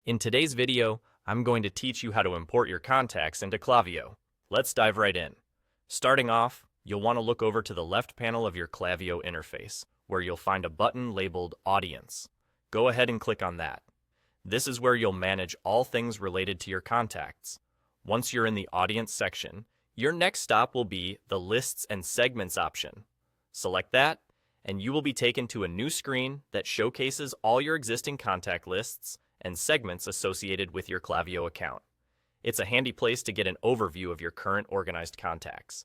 In today's video, I'm going to teach you how to import your contacts into Klaviyo. Let's dive right in. Starting off, you'll want to look over to the left panel of your Klaviyo interface, where you'll find a button labeled Audience. Go ahead and click on that. This is where you'll manage all things related to your contacts. Once you're in the Audience section, your next stop will be the Lists and Segments option. Select that, and you will be taken to a new screen that showcases all your existing contact lists and segments associated with your Klaviyo account. It's a handy place to get an overview of your current organized contacts.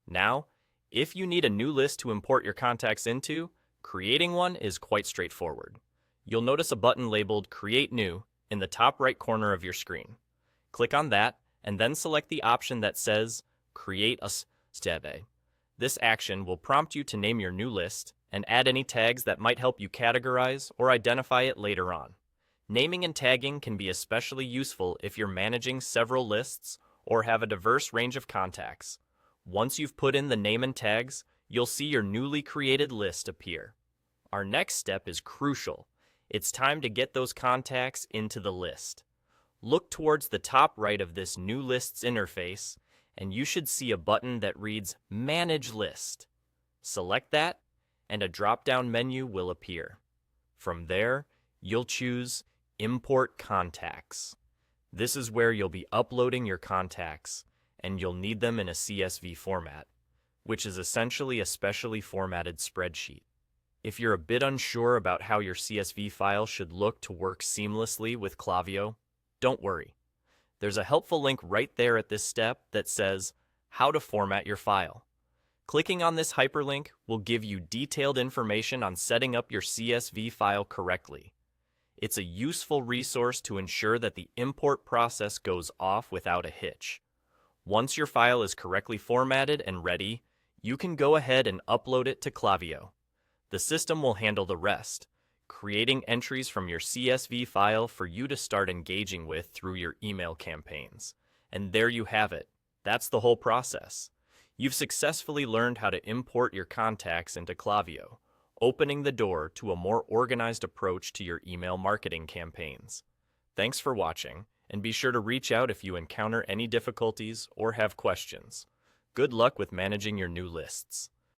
Now, if you need a new list to import your contacts into, creating one is quite straightforward. You'll notice a button labeled Create New in the top right corner of your screen. Click on that and then select the option that says Create a Step. This action will prompt you to name your new list and add any tags that might help you categorize or identify it later on. Naming and tagging can be especially useful if you're managing several lists or have a diverse range of contacts. Once you've put in the name and tags, you'll see your newly created list appear. Our next step is crucial. It's time to get those contacts into the list. Look towards the top right of this new lists interface, and you should see a button that reads Manage List. Select that, and a drop-down menu will appear. From there, you'll choose Import Contacts. This is where you'll be uploading your contacts, and you'll need them in a CSV format, which is essentially a specially formatted spreadsheet. If you're a bit unsure about how your CSV file should look to work seamlessly with Klaviyo, don't worry. There's a helpful link right there at this step that says How to Format Your File. Clicking on this hyperlink will give you detailed information on setting up your CSV file correctly. It's a useful resource to ensure that the import process goes off without a hitch. Once your file is correctly formatted and ready, you can go ahead and upload it to Klaviyo. The system will handle the rest, creating entries from your CSV file for you to start engaging with through your email campaigns. And there you have it. That's the whole process. You've successfully learned how to import your contacts into Klaviyo, opening the door to a more organized approach to your email marketing campaigns. Thanks for watching, and be sure to reach out if you encounter any difficulties or have questions. Good luck with managing your new lists.